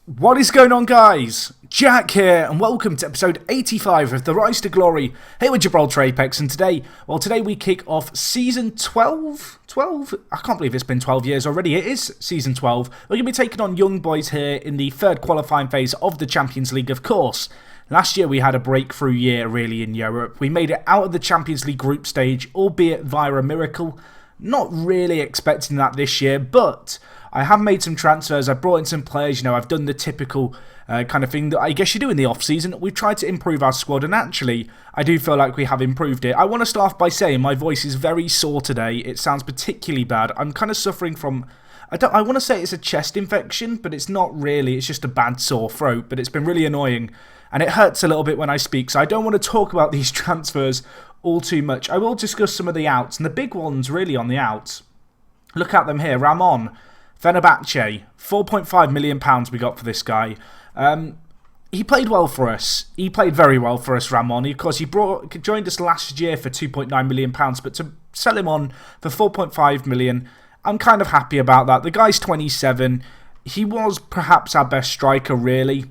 What is going on, guys? Jack here, and welcome to episode 85 of The Rise to Glory here with Gibraltar Apex. And today we kick off season 12? 12? I can't believe it's been 12 years already. It is season 12. We're going to be taking on young boys here in the third qualifying phase of the Champions League, of course. Last year we had a breakthrough year, really, in Europe. We made it out of the Champions League group stage, albeit via a miracle. Not really expecting that this year, but I have made some transfers. I've brought in some players. I've done the typical kind of thing that I guess you do in the off-season. We've tried to improve our squad, and actually, I do feel like we have improved it. I want to start off by saying my voice is very sore today. It sounds particularly bad. I'm kind of suffering from... I want to say it's a chest infection, but it's not really. It's just a bad sore throat, but it's been really annoying, and it hurts a little bit when I speak, so I don't want to talk about these transfers all too much. I will discuss some of the outs, and the big ones really on the outs. Look at them here. Ramon, Fenerbahce, £4.5 million we got for this guy. He played well for us. He played very well for us, Ramon. Of course, he joined us last year for £2.9 million, but to sell him on for £4.5 million, I'm kind of happy about that. The guy's 27. He was perhaps our best striker, really,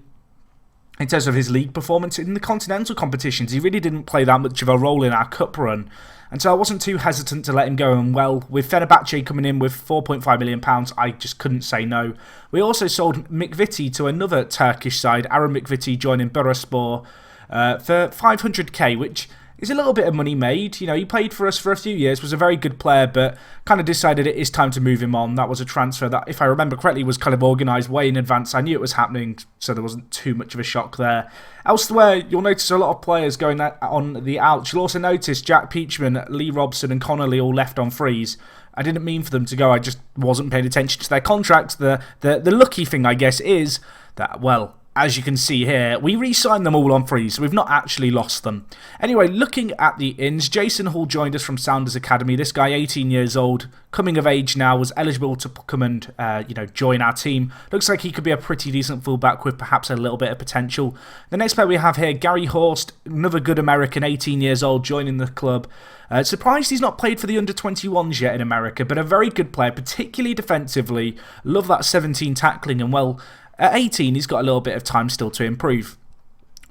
in terms of his league performance. In the continental competitions, he really didn't play that much of a role in our cup run. And so I wasn't too hesitant to let him go. And well, with Fenerbahce coming in with £4.5 million, I just couldn't say no. We also sold Mikviti to another Turkish side, Aram Mikviti joining Bursaspor for 500k, which is a little bit of money made. He played for us for a few years, was a very good player, but kind of decided it is time to move him on. That was a transfer that, if I remember correctly, was kind of organised way in advance. I knew it was happening, so there wasn't too much of a shock there. Elsewhere, you'll notice a lot of players going on the outs. You'll also notice Jack Peachman, Lee Robson and Connolly all left on freeze. I didn't mean for them to go, I just wasn't paying attention to their contracts. The lucky thing, I guess, is that, well, as you can see here, we re-signed them all on freeze, so we've not actually lost them. Anyway, looking at the ins, Jason Hall joined us from Sounders Academy. This guy, 18 years old, coming of age now, was eligible to come and join our team. Looks like he could be a pretty decent fullback with perhaps a little bit of potential. The next player we have here, Gary Horst, another good American, 18 years old, joining the club. Surprised he's not played for the under-21s yet in America, but a very good player, particularly defensively. Love that 17 tackling, and well, at 18, he's got a little bit of time still to improve.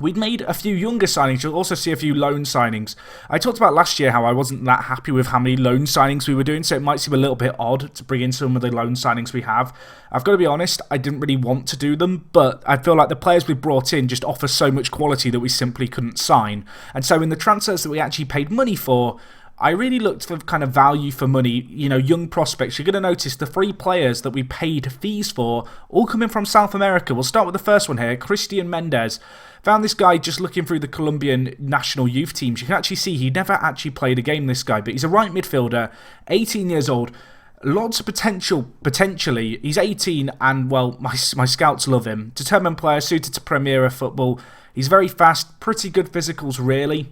We'd made a few younger signings. You'll also see a few loan signings. I talked about last year how I wasn't that happy with how many loan signings we were doing, so it might seem a little bit odd to bring in some of the loan signings we have. I've got to be honest, I didn't really want to do them, but I feel like the players we brought in just offer so much quality that we simply couldn't sign. And so in the transfers that we actually paid money for, I really looked for kind of value for money, young prospects. You're going to notice the 3 players that we paid fees for, all coming from South America. We'll start with the first one here, Christian Mendez. Found this guy just looking through the Colombian national youth teams. You can actually see he never actually played a game, this guy, but he's a right midfielder, 18 years old. Lots of potential, potentially. He's 18 and, well, my scouts love him. Determined player, suited to Premier football. He's very fast, pretty good physicals, really.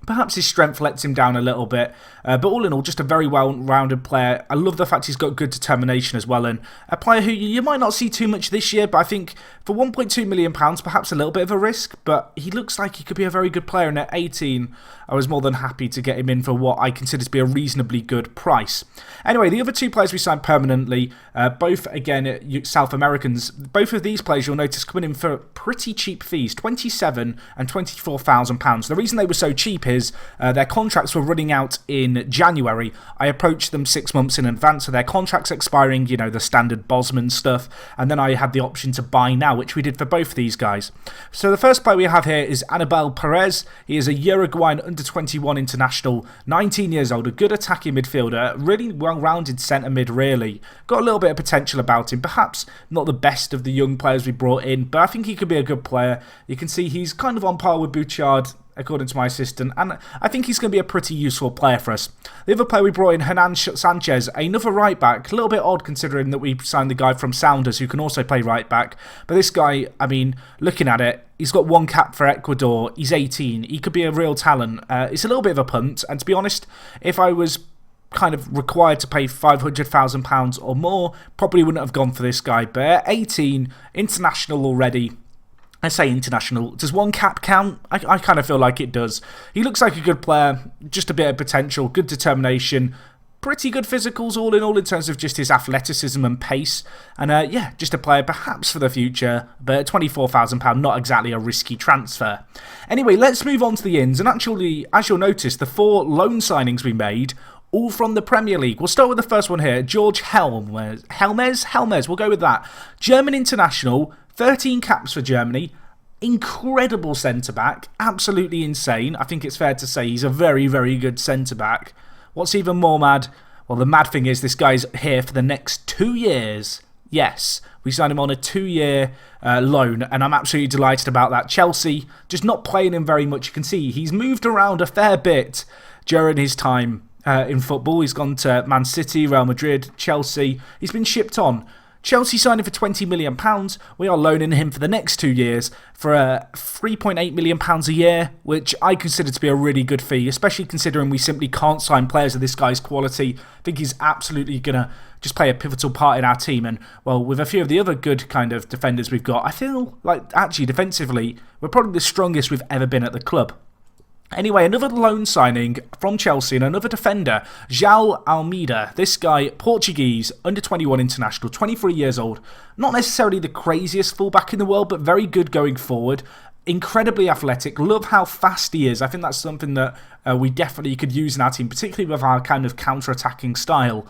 Perhaps his strength lets him down a little bit, but all in all, just a very well-rounded player. I love the fact he's got good determination as well, and a player who you might not see too much this year, but I think for £1.2 million, perhaps a little bit of a risk, but he looks like he could be a very good player, and at 18, I was more than happy to get him in for what I consider to be a reasonably good price. Anyway, the other 2 players we signed permanently, both, again, South Americans. Both of these players, you'll notice, coming in for pretty cheap fees, £27,000 and £24,000. The reason they were so cheap is their contracts were running out in January. I approached them 6 months in advance, so their contracts expiring, the standard Bosman stuff, and then I had the option to buy now, which we did for both of these guys. So the first player we have here is Anibal Perez. He is a Uruguayan under-21 international, 19 years old, a good attacking midfielder, really well-rounded centre mid, really. Got a little bit of potential about him, perhaps not the best of the young players we brought in, but I think he could be a good player. You can see he's kind of on par with Bouchard, according to my assistant, and I think he's going to be a pretty useful player for us. The other player we brought in, Hernan Sanchez, another right back. A little bit odd considering that we signed the guy from Sounders who can also play right back. But this guy, I mean, looking at it, he's got 1 cap for Ecuador. He's 18. He could be a real talent. It's a little bit of a punt, and to be honest, if I was kind of required to pay £500,000 or more, probably wouldn't have gone for this guy. But at 18, international already. I say international. Does 1 cap count? I kind of feel like it does. He looks like a good player, just a bit of potential, good determination, pretty good physicals all in terms of just his athleticism and pace. And yeah, just a player perhaps for the future, but £24,000, not exactly a risky transfer. Anyway, let's move on to the ins. And actually, as you'll notice, the 4 loan signings we made, all from the Premier League. We'll start with the first one here, George Helmes, we'll go with that. German international, 13 caps for Germany. Incredible centre-back, absolutely insane. I think it's fair to say he's a very, very good centre-back. What's even more mad? Well, the mad thing is this guy's here for the next 2 years. Yes, we signed him on a 2-year loan, and I'm absolutely delighted about that. Chelsea, just not playing him very much. You can see he's moved around a fair bit during his time in football. He's gone to Man City, Real Madrid, Chelsea. He's been shipped on. Chelsea signed him for £20 million. We are loaning him for the next 2 years for £3.8 million a year, which I consider to be a really good fee, especially considering we simply can't sign players of this guy's quality. I think he's absolutely going to just play a pivotal part in our team. And, well, with a few of the other good kind of defenders we've got, I feel like actually defensively, we're probably the strongest we've ever been at the club. Anyway, another loan signing from Chelsea and another defender, João Almeida. This guy, Portuguese, under 21 international, 23 years old. Not necessarily the craziest fullback in the world, but very good going forward. Incredibly athletic. Love how fast he is. I think that's something that we definitely could use in our team, particularly with our kind of counter-attacking style.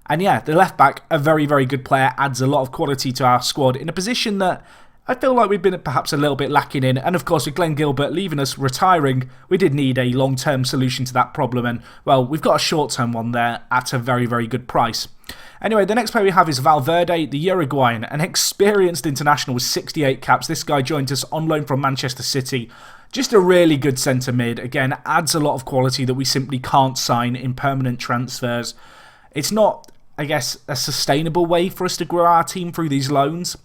And yeah, the left-back, a very, very good player, adds a lot of quality to our squad in a position that I feel like we've been perhaps a little bit lacking in. And of course, with Glenn Gilbert leaving us, retiring, we did need a long-term solution to that problem. And, well, we've got a short-term one there at a very, very good price. Anyway, the next player we have is Valverde, the Uruguayan, an experienced international with 68 caps. This guy joined us on loan from Manchester City. Just a really good centre mid. Again, adds a lot of quality that we simply can't sign in permanent transfers. It's not, I guess, a sustainable way for us to grow our team through these loans.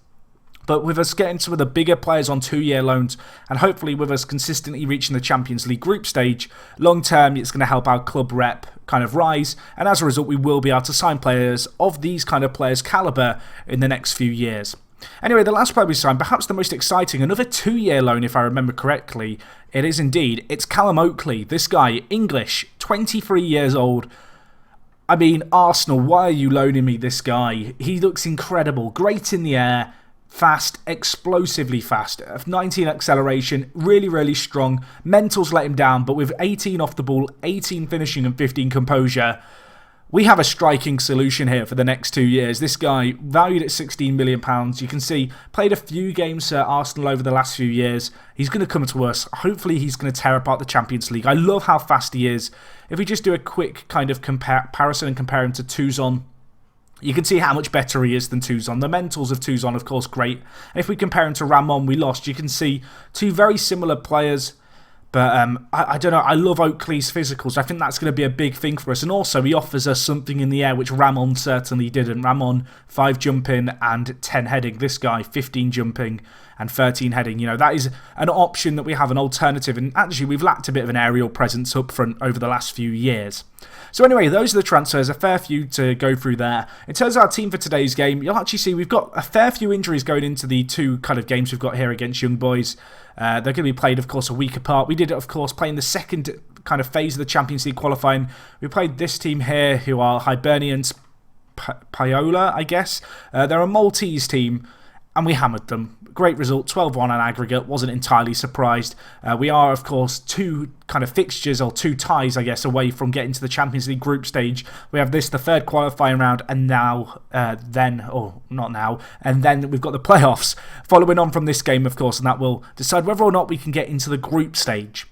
But with us getting some of the bigger players on 2-year loans, and hopefully with us consistently reaching the Champions League group stage, long term it's going to help our club rep kind of rise, and as a result we will be able to sign players of these kind of players' calibre in the next few years. Anyway, the last player we signed, perhaps the most exciting, another 2-year loan if I remember correctly. It is indeed. It's Callum Oakley. This guy, English, 23 years old. I mean, Arsenal, why are you loaning me this guy? He looks incredible, great in the air. Fast, explosively fast, 19 acceleration, really, really strong. Mentals let him down, but with 18 off the ball, 18 finishing and 15 composure, we have a striking solution here for the next 2 years. This guy, valued at £16 million, you can see, played a few games at Arsenal over the last few years. He's going to come to us. Hopefully he's going to tear apart the Champions League. I love how fast he is. If we just do a quick kind of comparison and compare him to Tuzon, you can see how much better he is than Tuzon. The mentals of Tuzon, of course, great. And if we compare him to Ramon we lost, you can see two very similar players. But I don't know, I love Oakley's physicals. I think that's going to be a big thing for us. And also, he offers us something in the air, which Ramon certainly didn't. Ramon, 5 jumping and 10 heading. This guy, 15 jumping and 13 heading. You know, that is an option that we have, an alternative. And actually, we've lacked a bit of an aerial presence up front over the last few years. So anyway, those are the transfers, a fair few to go through there. In terms of our team for today's game, you'll actually see we've got a fair few injuries going into the 2 kind of games we've got here against Young Boys. They're going to be played, of course, a week apart. We did, of course, play in the second kind of phase of the Champions League qualifying. We played this team here, who are Hibernians, Paola, I guess. They're a Maltese team, and we hammered them. Great result, 12-1 on aggregate, wasn't entirely surprised. We are, of course, 2 kind of fixtures, or 2 ties, I guess, away from getting to the Champions League group stage. We have this, the 3rd qualifying round, and now, and then we've got the playoffs following on from this game, of course, and that will decide whether or not we can get into the group stage.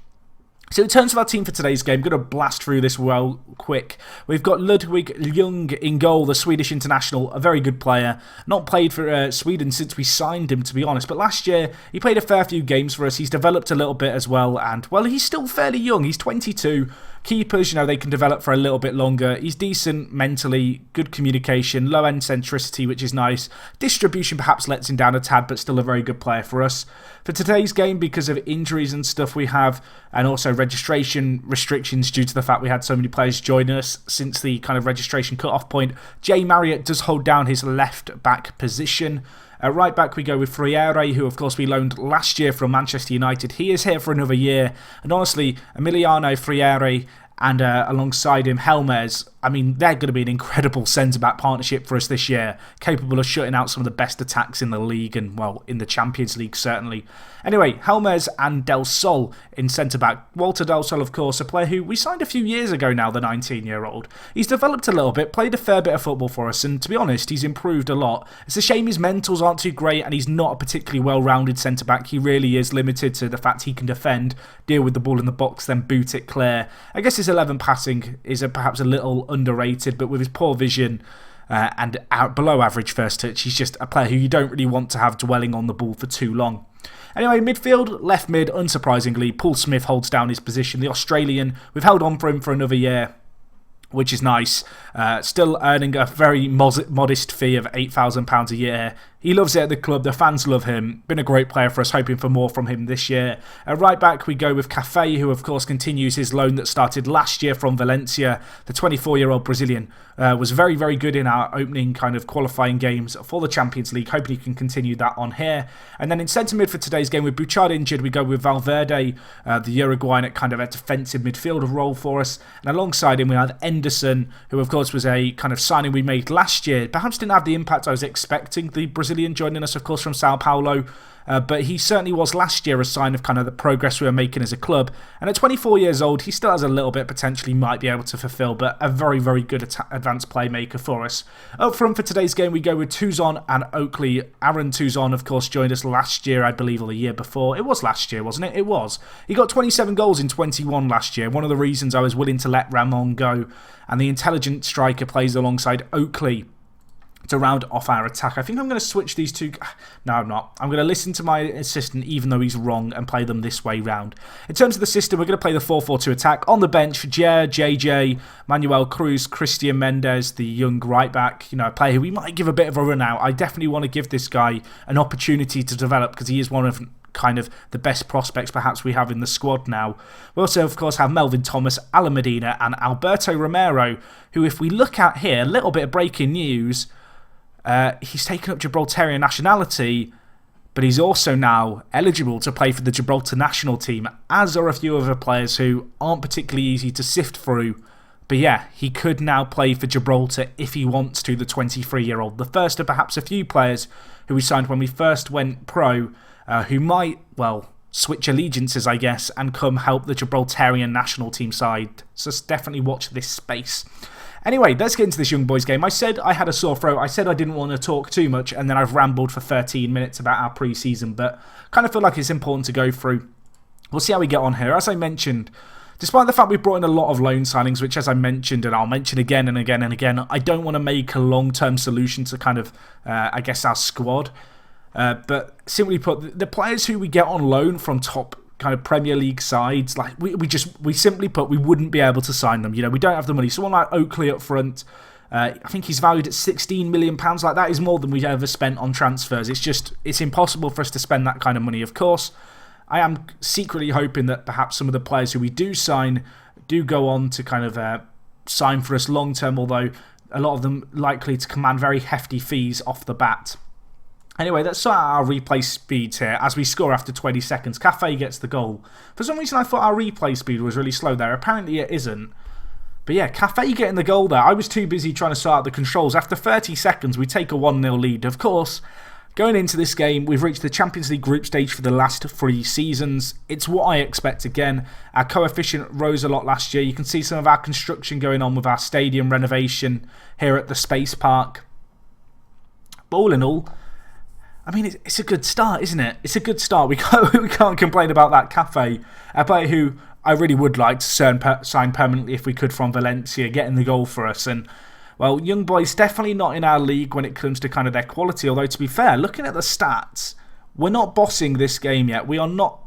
So in terms of our team for today's game, I'm going to blast through this well quick. We've got Ludwig Ljung in goal, the Swedish international, a very good player. Not played for Sweden since we signed him, to be honest. But last year, he played a fair few games for us. He's developed a little bit as well. And, well, he's still fairly young. He's 22. Keepers, you know, they can develop for a little bit longer. He's decent mentally, good communication, low-end centricity, which is nice. Distribution perhaps lets him down a tad, but still a very good player for us. For today's game, because of injuries and stuff we have, and also registration restrictions due to the fact we had so many players join us since the kind of registration cut-off point, Jay Marriott does hold down his left-back position. Right back we go with Freire, who of course we loaned last year from Manchester United. He is here for another year. And honestly, Emiliano Freire and alongside him Helmes, I mean, they're going to be an incredible centre-back partnership for us this year, capable of shutting out some of the best attacks in the league and, well, in the Champions League, certainly. Anyway, Helmez and Del Sol in centre-back. Walter Del Sol, of course, a player who we signed a few years ago now, the 19-year-old. He's developed a little bit, played a fair bit of football for us, and to be honest, he's improved a lot. It's a shame his mentals aren't too great, and he's not a particularly well-rounded centre-back. He really is limited to the fact he can defend, deal with the ball in the box, then boot it clear. I guess his 11 passing is perhaps a little underrated, but with his poor vision and below average first touch, he's just a player who you don't really want to have dwelling on the ball for too long. Anyway, midfield, left mid, unsurprisingly, Paul Smith holds down his position. The Australian, we've held on for him for another year, which is nice. Still earning a very modest fee of £8,000 a year. He loves it at the club. The fans love him. Been a great player for us, hoping for more from him this year. Right back, we go with Cafe, who of course continues his loan that started last year from Valencia. The 24-year-old Brazilian was very, very good in our opening kind of qualifying games for the Champions League. Hoping he can continue that on here. And then in centre mid for today's game, with Bouchard injured, we go with Valverde, the Uruguayan, at kind of a defensive midfielder role for us. And alongside him, we have Henderson, who of course was a kind of signing we made last year. Perhaps didn't have the impact I was expecting. The Brazilian joining us, of course, from Sao Paulo. But he certainly was last year a sign of kind of the progress we were making as a club. And at 24 years old, he still has a little bit potentially might be able to fulfill, but a very, very good advanced playmaker for us. Up front for today's game, we go with Tuzon and Oakley. Aaron Tuzon, of course, joined us last year, I believe, or the year before. It was last year, wasn't it? It was. He got 27 goals in 21 last year. One of the reasons I was willing to let Ramon go. And the intelligent striker plays alongside Oakley to round off our attack. I think I'm going to switch these two. No, I'm not. I'm going to listen to my assistant, even though he's wrong, and play them this way round. In terms of the system, we're going to play the 4-4-2 attack. On the bench, Jer, JJ, Manuel Cruz, Christian Mendes, the young right back, a player who we might give a bit of a run out. I definitely want to give this guy an opportunity to develop because he is one of kind of the best prospects perhaps we have in the squad now. We also, of course, have Melvin Thomas, Alan Medina, and Alberto Romero, who, if we look at here, a little bit of breaking news. He's taken up Gibraltarian nationality, but he's also now eligible to play for the Gibraltar national team, as are a few other players who aren't particularly easy to sift through. But yeah, he could now play for Gibraltar if he wants to, the 23-year-old. The first of perhaps a few players who we signed when we first went pro, who might, well, switch allegiances, I guess, and come help the Gibraltarian national team side. So definitely watch this space. Anyway, let's get into this young boys game. I said I had a sore throat. I said I didn't want to talk too much, and then I've rambled for 13 minutes about our pre-season, but kind of feel like it's important to go through. We'll see how we get on here. As I mentioned, despite the fact we've brought in a lot of loan signings, which, as I mentioned, and I'll mention again and again and again, I don't want to make a long-term solution to kind of, I guess, our squad. But simply put, the players who we get on loan from top kind of Premier League sides, like we simply put, we wouldn't be able to sign them. We don't have the money. Someone like Oakley up front, I think he's valued at £16 million. Like, that is more than we've ever spent on transfers. It's impossible for us to spend that kind of money. Of course, I am secretly hoping that perhaps some of the players who we do sign do go on to kind of sign for us long term, although a lot of them likely to command very hefty fees off the bat. Anyway, let's sort out our replay speeds here as we score after 20 seconds. Cafe gets the goal. For some reason, I thought our replay speed was really slow there. Apparently, it isn't. But yeah, Cafe getting the goal there. I was too busy trying to sort out the controls. After 30 seconds, we take a 1-0 lead. Of course, going into this game, we've reached the Champions League group stage for the last 3 seasons. It's what I expect again. Our coefficient rose a lot last year. You can see some of our construction going on with our stadium renovation here at the Space Park. But all in all, I mean, it's a good start, isn't it? It's a good start. We can't complain about that Cafe. A player who I really would like to sign permanently if we could from Valencia, getting the goal for us. And, well, young boys definitely not in our league when it comes to kind of their quality. Although, to be fair, looking at the stats, we're not bossing this game yet. We are not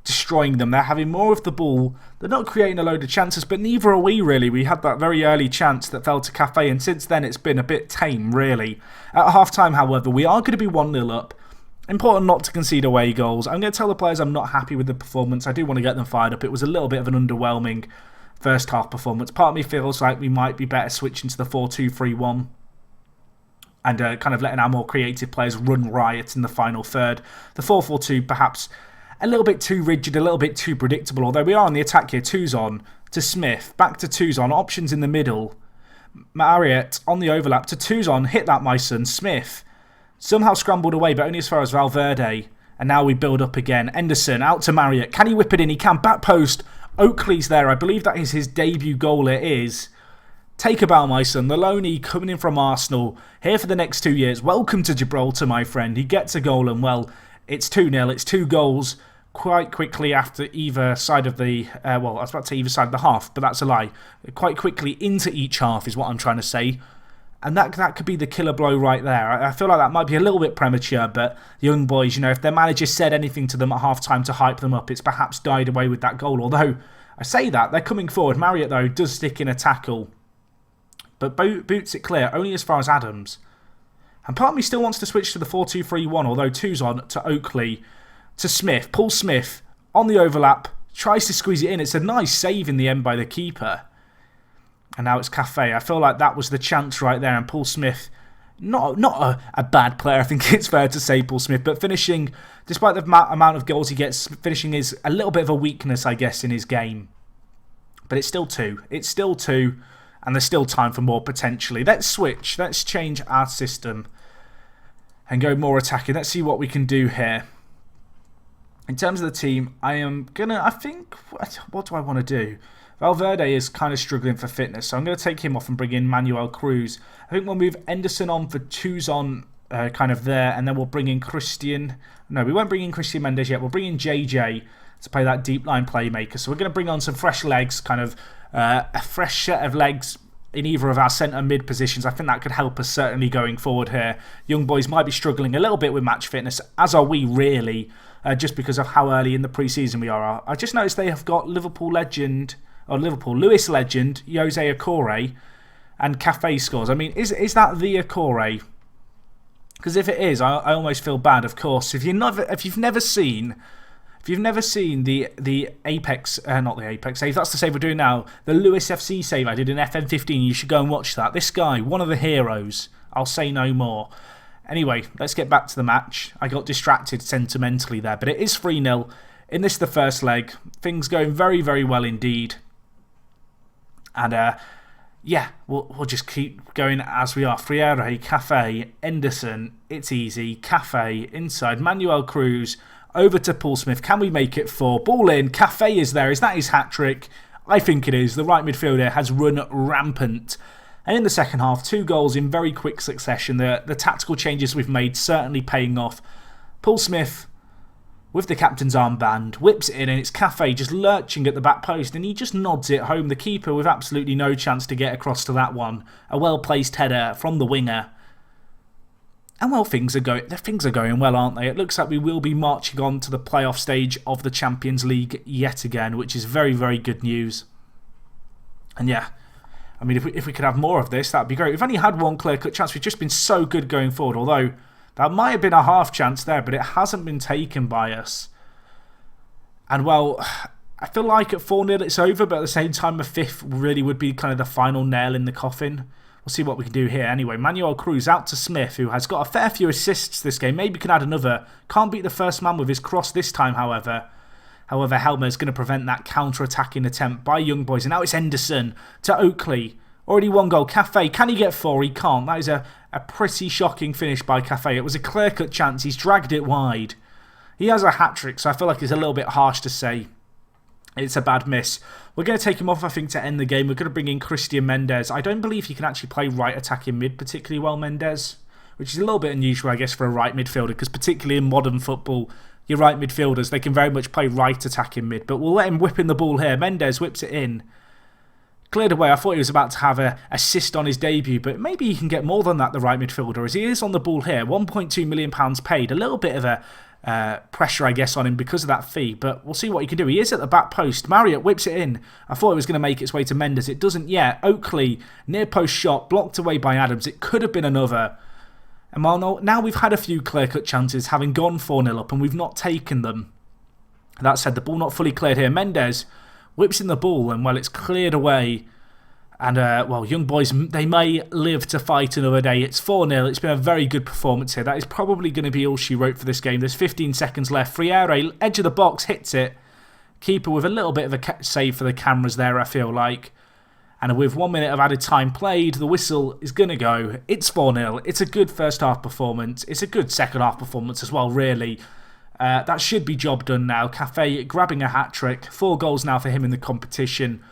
destroying them. They're having more of the ball. They're not creating a load of chances, but neither are we, really. We had that very early chance that fell to Cafe, and since then it's been a bit tame, really. At half-time, however, we are going to be 1-0 up. Important not to concede away goals. I'm going to tell the players I'm not happy with the performance. I do want to get them fired up. It was a little bit of an underwhelming first half performance. Part of me feels like we might be better switching to the 4-2-3-1 and kind of letting our more creative players run riot in the final third. The 4-4-2 perhaps a little bit too rigid, a little bit too predictable. Although we are on the attack here. Tuzon to Smith, back to Tuzon, options in the middle. Marriott on the overlap to Tuzon. Hit that, my son. Smith somehow scrambled away, but only as far as Valverde. And now we build up again. Henderson out to Marriott. Can he whip it in? He can. Back post. Oakley's there. I believe that is his debut goal. It is. Take a bow, my son. The loanee coming in from Arsenal. Here for the next 2 years. Welcome to Gibraltar, my friend. He gets a goal and, well, it's 2-0. It's 2 goals quite quickly after either side of the... well, I was about to say either side of the half, but that's a lie. Quite quickly into each half is what I'm trying to say. And that could be the killer blow right there. I feel like that might be a little bit premature, but the young boys, you know, if their manager said anything to them at half-time to hype them up, it's perhaps died away with that goal. Although, I say that, they're coming forward. Marriott, though, does stick in a tackle, but boots it clear, only as far as Adams. And part of me still wants to switch to the 4-2-3-1, although Tuzon to Oakley to Smith. Paul Smith on the overlap, tries to squeeze it in. It's a nice save in the end by the keeper. And now it's Cafe. I feel like that was the chance right there. And Paul Smith, not a bad player, I think it's fair to say, Paul Smith. But finishing, despite the amount of goals he gets, finishing is a little bit of a weakness, I guess, in his game. But it's still 2. It's still 2. And there's still time for more, potentially. Let's switch. Let's change our system. And go more attacking. Let's see what we can do here. In terms of the team, I think, what do I want to do? Valverde is kind of struggling for fitness, so I'm going to take him off and bring in Manuel Cruz. I think we'll move Henderson on for Tuzon kind of there, and then we'll bring in Christian. No, we won't bring in Christian Mendes yet. We'll bring in JJ to play that deep line playmaker. So we're going to bring on some fresh legs, kind of a fresh set of legs in either of our centre mid positions. I think that could help us certainly going forward here. Young boys might be struggling a little bit with match fitness, as are we really, just because of how early in the pre-season we are. I just noticed they have got Lewis legend, Jose Ocore, and Cafe scores. I mean, is that the Ocore? Because if it is, I almost feel bad, of course. If you've never seen the Apex, not the Apex save, that's the save we're doing now, the Lewis FC save I did in FM15, you should go and watch that. This guy, one of the heroes. I'll say no more. Anyway, let's get back to the match. I got distracted sentimentally there, but it is 3-0. In this, the first leg, things going very, very well indeed. And, yeah, we'll just keep going as we are. Freire, Cafe, Henderson, it's easy. Cafe, inside, Manuel Cruz, over to Paul Smith. Can we make it 4? Ball in. Cafe is there. Is that his hat-trick? I think it is. The right midfielder has run rampant. And in the second half, 2 goals in very quick succession. The tactical changes we've made certainly paying off. Paul Smith, with the captain's armband, whips it in, and it's Cafe just lurching at the back post, and he just nods it home. The keeper with absolutely no chance to get across to that one. A well-placed header from the winger. And well, things are going well, aren't they? It looks like we will be marching on to the playoff stage of the Champions League yet again, which is very, very good news. And yeah, I mean, if we could have more of this, that'd be great. We've only had one clear-cut chance. We've just been so good going forward, although that might have been a half chance there, but it hasn't been taken by us. And well, I feel like at 4-0 it's over, but at the same time, a 5th really would be kind of the final nail in the coffin. We'll see what we can do here. Anyway, Manuel Cruz out to Smith, who has got a fair few assists this game. Maybe can add another. Can't beat the first man with his cross this time, however. However, Helmer is going to prevent that counter-attacking attempt by Young Boys. And now it's Henderson to Oakley. Already 1 goal. Cafe, can he get 4? He can't. That is a pretty shocking finish by Cafe. It was a clear-cut chance. He's dragged it wide. He has a hat-trick, so I feel like it's a little bit harsh to say it's a bad miss. We're going to take him off, I think, to end the game. We're going to bring in Christian Mendes. I don't believe he can actually play right attacking mid particularly well, Mendes, which is a little bit unusual, I guess, for a right midfielder, because particularly in modern football, your right midfielders, they can very much play right attacking mid. But we'll let him whip in the ball here. Mendes whips it in. Cleared away. I thought he was about to have an assist on his debut, but maybe he can get more than that, the right midfielder, as he is on the ball here. £1.2 million paid. A little bit of a pressure, I guess, on him because of that fee, but we'll see what he can do. He is at the back post. Marriott whips it in. I thought it was going to make its way to Mendes. It doesn't yet. Oakley, near post shot, blocked away by Adams. It could have been another. And while now we've had a few clear-cut chances, having gone 4-0 up, and we've not taken them. That said, the ball not fully cleared here. Mendes whips in the ball, and well, it's cleared away. And, well, Young Boys, they may live to fight another day. It's 4-0. It's been a very good performance here. That is probably going to be all she wrote for this game. There's 15 seconds left. Freire, edge of the box, hits it. Keeper with a little bit of a save for the cameras there, I feel like. And with 1 minute of added time played, the whistle is going to go. It's 4-0. It's a good first half performance. It's a good second half performance as well, really. That should be job done now. Cafe grabbing a hat-trick. 4 goals now for him in the competition.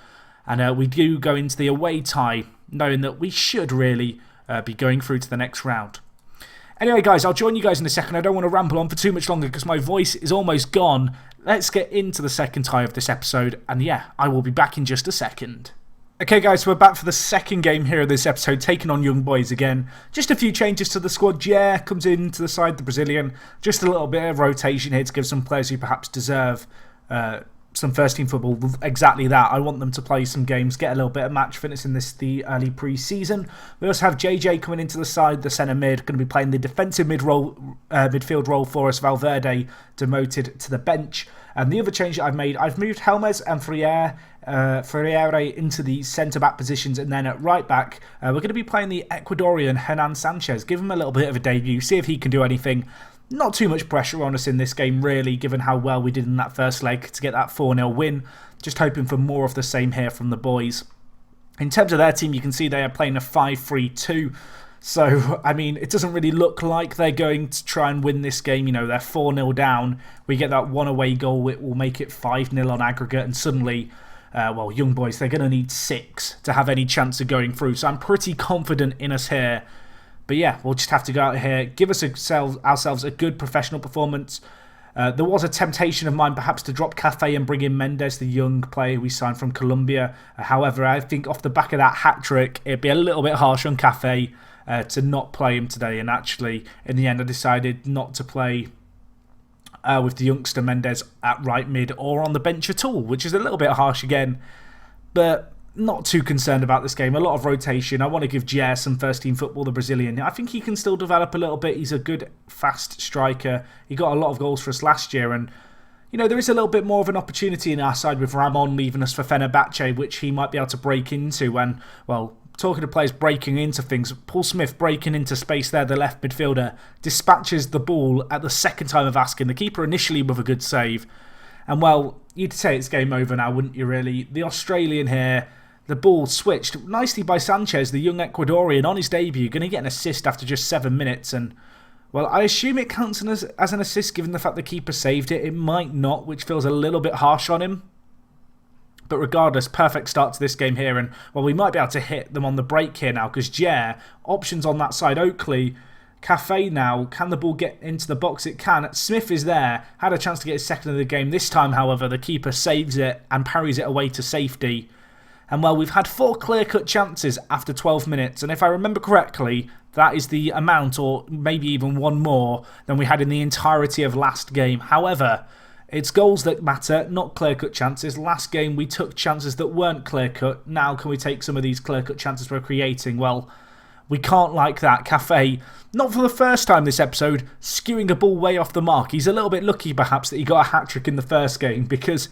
And we do go into the away tie, knowing that we should really be going through to the next round. Anyway, guys, I'll join you guys in a second. I don't want to ramble on for too much longer because my voice is almost gone. Let's get into the second tie of this episode. And yeah, I will be back in just a second. Okay guys, so we're back for the second game here of this episode, taking on Young Boys again. Just a few changes to the squad. Jair comes into the side, the Brazilian. Just a little bit of rotation here to give some players who perhaps deserve some first team football. Exactly that. I want them to play some games, get a little bit of match fitness in the early pre-season. We also have JJ coming into the side, the centre mid, going to be playing the defensive midfield role for us. Valverde demoted to the bench. And the other change that I've made, I've moved Helmes and Freire into the centre-back positions, and then at right-back, we're going to be playing the Ecuadorian Hernan Sanchez. Give him a little bit of a debut, see if he can do anything. Not too much pressure on us in this game, really, given how well we did in that first leg to get that 4-0 win. Just hoping for more of the same here from the boys. In terms of their team, you can see they are playing a 5-3-2. So, I mean, it doesn't really look like they're going to try and win this game. You know, they're 4-0 down. We get that one away goal. It will make it 5-0 on aggregate. And suddenly, well, Young Boys, they're going to need 6 to have any chance of going through. So I'm pretty confident in us here. But yeah, we'll just have to go out here, give ourselves a good professional performance. There was a temptation of mine perhaps to drop Cafe and bring in Mendes, the young player we signed from Colombia. However, I think off the back of that hat-trick, it'd be a little bit harsh on Cafe to not play him today. And actually, in the end, I decided not to play with the youngster Mendes at right mid or on the bench at all, which is a little bit harsh again. But not too concerned about this game. A lot of rotation. I want to give Jair some first team football, the Brazilian. I think he can still develop a little bit. He's a good, fast striker. He got a lot of goals for us last year. And, you know, there is a little bit more of an opportunity in our side with Ramon leaving us for Fenerbahce, which he might be able to break into. And, well, talking to players breaking into things, Paul Smith breaking into space there, the left midfielder, dispatches the ball at the second time of asking. The keeper initially with a good save. And, well, you'd say it's game over now, wouldn't you, really? The Australian here, the ball switched nicely by Sanchez, the young Ecuadorian, on his debut, going to get an assist after just 7 minutes. And, well, I assume it counts as an assist given the fact the keeper saved it. It might not, which feels a little bit harsh on him. But regardless, perfect start to this game here. And, well, we might be able to hit them on the break here now because Jair, options on that side. Oakley, Cafe now. Can the ball get into the box? It can. Smith is there. Had a chance to get his second of the game. This time, however, the keeper saves it and parries it away to safety. And, well, we've had 4 clear-cut chances after 12 minutes. And if I remember correctly, that is the amount, or maybe even one more, than we had in the entirety of last game. However, it's goals that matter, not clear-cut chances. Last game, we took chances that weren't clear-cut. Now, can we take some of these clear-cut chances we're creating? Well, we can't like that. Cafe, not for the first time this episode, skewing a ball way off the mark. He's a little bit lucky, perhaps, that he got a hat-trick in the first game, because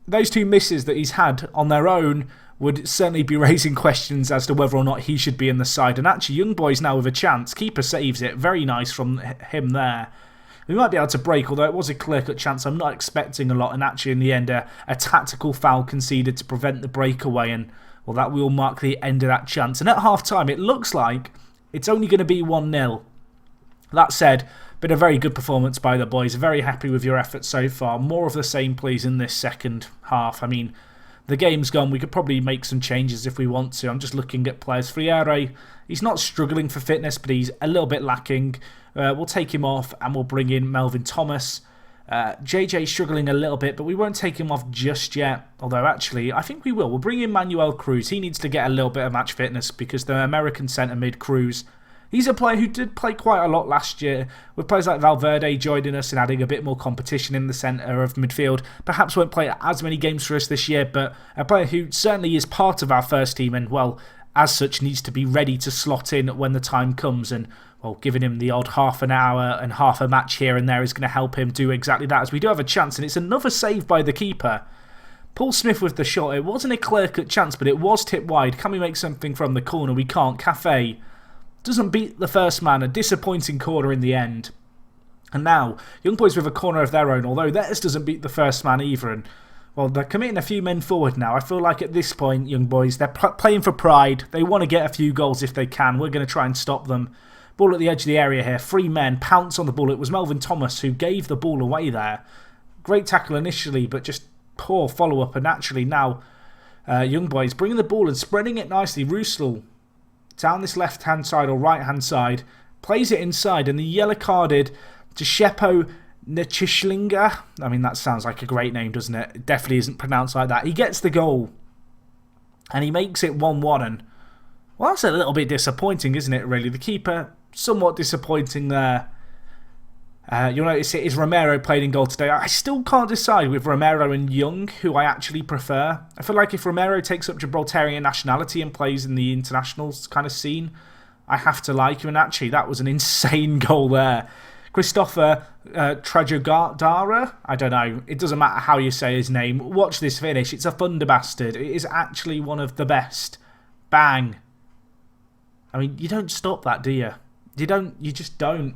those 2 misses that he's had on their own would certainly be raising questions as to whether or not he should be in the side. And actually, Young Boys now with a chance. Keeper saves it. Very nice from him there. We might be able to break, although it was a clear-cut chance. I'm not expecting a lot. And actually, in the end, a tactical foul conceded to prevent the breakaway. And, well, that will mark the end of that chance. And at half-time, it looks like it's only going to be 1-0. That said, been a very good performance by the boys. Very happy with your efforts so far. More of the same, please, in this second half. I mean, the game's gone. We could probably make some changes if we want to. I'm just looking at players. Freire, he's not struggling for fitness, but he's a little bit lacking. We'll take him off and we'll bring in Melvin Thomas. JJ struggling a little bit, but we won't take him off just yet. Although, actually, I think we will. We'll bring in Manuel Cruz. He needs to get a little bit of match fitness because the American centre mid Cruz, he's a player who did play quite a lot last year, with players like Valverde joining us and adding a bit more competition in the centre of midfield. Perhaps won't play as many games for us this year, but a player who certainly is part of our first team and, well, as such needs to be ready to slot in when the time comes. And, well, giving him the odd half an hour and half a match here and there is going to help him do exactly that, as we do have a chance. And it's another save by the keeper. Paul Smith with the shot. It wasn't a clear-cut chance, but it was tipped wide. Can we make something from the corner? We can't. Cafe doesn't beat the first man. A disappointing corner in the end. And now, Young Boys with a corner of their own, although theirs doesn't beat the first man either. And, Well, they're committing a few men forward now. I feel like at this point, young boys, they're playing for pride. They want to get a few goals if they can. We're going to try and stop them. Ball at the edge of the area here. 3 men pounce on the ball. It was Melvin Thomas who gave the ball away there. Great tackle initially, but just poor follow-up. And actually now, young boys bringing the ball and spreading it nicely. Rusel down this left-hand side or right-hand side. Plays it inside. And the yellow-carded Giuseppe Nchishlinga. I mean, that sounds like a great name, doesn't it? It definitely isn't pronounced like that. He gets the goal. And he makes it 1-1. And, well, that's a little bit disappointing, isn't it, really? The keeper, somewhat disappointing there. You'll notice it is Romero played in goal today. I still can't decide with Romero and Young who I actually prefer. I feel like if Romero takes up Gibraltarian nationality and plays in the internationals kind of scene, I have to like him. And actually, that was an insane goal there. Christopher Trajogadara? I don't know. It doesn't matter how you say his name. Watch this finish. It's a thunder bastard. It is actually one of the best. Bang. I mean, you don't stop that, do you? You don't. You just don't.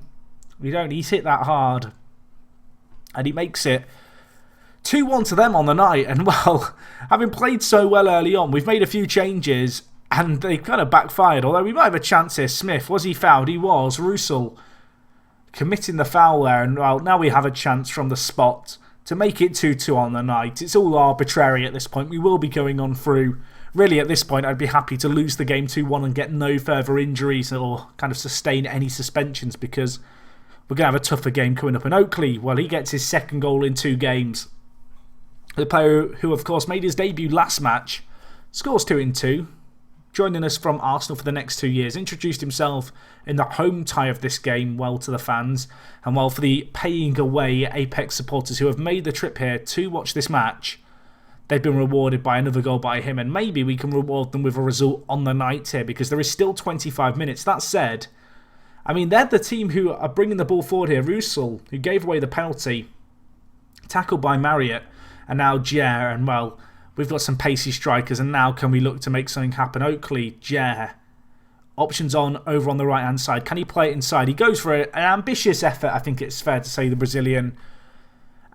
You don't. He's hit that hard. And he makes it 2-1 to them on the night. And, well, having played so well early on, we've made a few changes and they kind of backfired. Although we might have a chance here. Smith, was he fouled? He was. Rusel committing the foul there. And, well, now we have a chance from the spot to make it 2-2 on the night. It's all arbitrary at this point. We will be going on through. Really, at this point, I'd be happy to lose the game 2-1 and get no further injuries or kind of sustain any suspensions because we're going to have a tougher game coming up. And Oakley, well, he gets his second goal in 2 games. The player who, of course, made his debut last match, scores 2 in 2, joining us from Arsenal for the next 2 years. Introduced himself in the home tie of this game well to the fans. And well, for the paying away Apex supporters who have made the trip here to watch this match, they've been rewarded by another goal by him, and maybe we can reward them with a result on the night here because there is still 25 minutes. That said, I mean, they're the team who are bringing the ball forward here. Rusel, who gave away the penalty, tackled by Marriott, and now Jer, and well, we've got some pacey strikers, and now can we look to make something happen? Oakley, Jer, options on over on the right-hand side. Can he play it inside? He goes for an ambitious effort, I think it's fair to say, the Brazilian.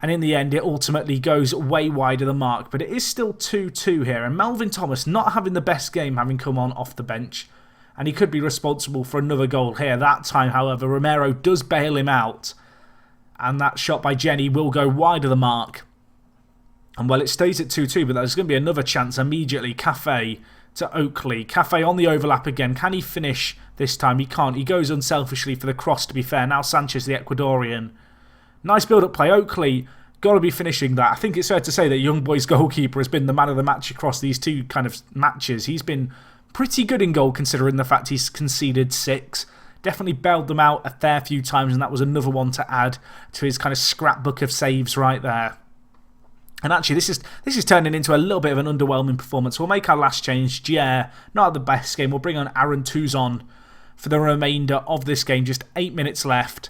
And in the end, it ultimately goes way wide of the mark. But it is still 2-2 here. And Melvin Thomas not having the best game, having come on off the bench. And he could be responsible for another goal here. That time, however, Romero does bail him out. And that shot by Jenny will go wide of the mark. And well, it stays at 2-2. But there's going to be another chance immediately. Cafe to Oakley. Cafe on the overlap again. Can he finish this time? He can't. He goes unselfishly for the cross, to be fair. Now Sanchez, the Ecuadorian. Nice build-up play. Oakley, got to be finishing that. I think it's fair to say that Young Boy's goalkeeper has been the man of the match across these 2 kind of matches. He's been pretty good in goal considering the fact he's conceded 6. Definitely bailed them out a fair few times, and that was another one to add to his kind of scrapbook of saves right there. And actually, this is turning into a little bit of an underwhelming performance. We'll make our last change. Gier, not at the best game. We'll bring on Aaron Tuzon for the remainder of this game. Just 8 minutes left.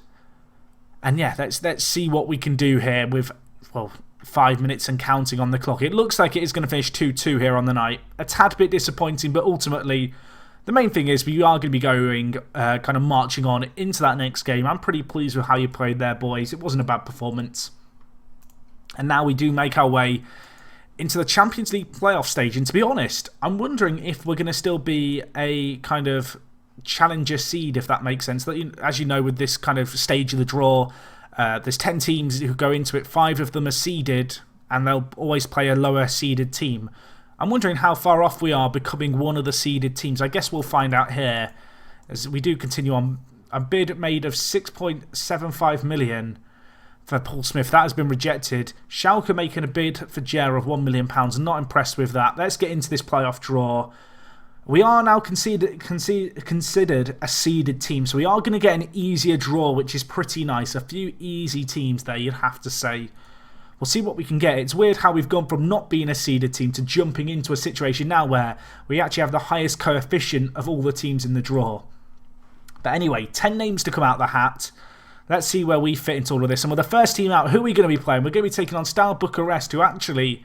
And yeah, let's see what we can do here with, well, 5 minutes and counting on the clock. It looks like it is going to finish 2-2 here on the night. A tad bit disappointing, but ultimately, the main thing is we are going to be going, kind of marching on into that next game. I'm pretty pleased with how you played there, boys. It wasn't a bad performance. And now we do make our way into the Champions League playoff stage. And to be honest, I'm wondering if we're going to still be a kind of challenger seed, if that makes sense. As you know, with this kind of stage of the draw, there's 10 teams who go into it. 5 of them are seeded, and they'll always play a lower seeded team. I'm wondering how far off we are becoming one of the seeded teams. I guess we'll find out here as we do continue on. A bid made of 6.75 million for Paul Smith. That has been rejected. Schalke making a bid for Jer of £1 million. Not impressed with that. Let's get into this playoff draw. We are now considered a seeded team, so we are going to get an easier draw, which is pretty nice. A few easy teams there, you'd have to say. We'll see what we can get. It's weird how we've gone from not being a seeded team to jumping into a situation now where we actually have the highest coefficient of all the teams in the draw. But anyway, 10 names to come out the hat. Let's see where we fit into all of this. And with the first team out, who are we going to be playing? We're going to be taking on Steaua Bucharest, who actually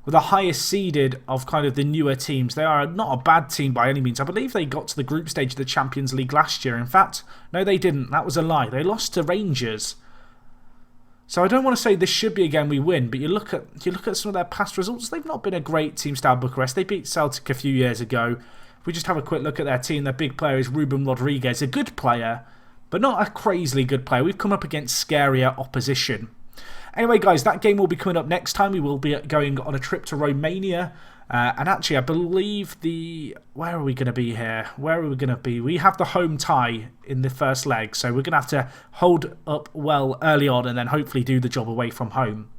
were the highest seeded of kind of the newer teams. They are not a bad team by any means. I believe they got to the group stage of the Champions League last year. In fact, no, they didn't. That was a lie. They lost to Rangers. So I don't want to say this should be a game we win, but you look at some of their past results, they've not been a great team, Steaua Bucharest. They beat Celtic a few years ago. If we just have a quick look at their team, their big player is Ruben Rodriguez, a good player, but not a crazily good player. We've come up against scarier opposition. Anyway, guys, that game will be coming up next time. We will be going on a trip to Romania. And actually, I believe where are we going to be here? Where are we going to be? We have the home tie in the first leg, so we're going to have to hold up well early on and then hopefully do the job away from home.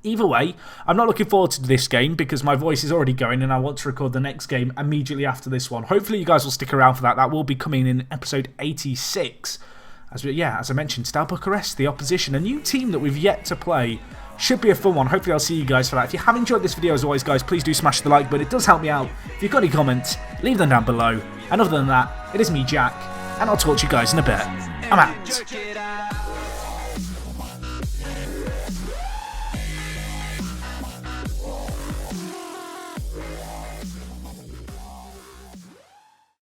Either way, I'm not looking forward to this game because my voice is already going and I want to record the next game immediately after this one. Hopefully you guys will stick around for that. That will be coming in episode 86. As I mentioned, Steaua Bucharest, the opposition, a new team that we've yet to play. Should be a fun one. Hopefully I'll see you guys for that. If you have enjoyed this video, as always, guys, please do smash the like button. It does help me out. If you've got any comments, leave them down below. And other than that, it is me, Jack, and I'll talk to you guys in a bit. I'm out.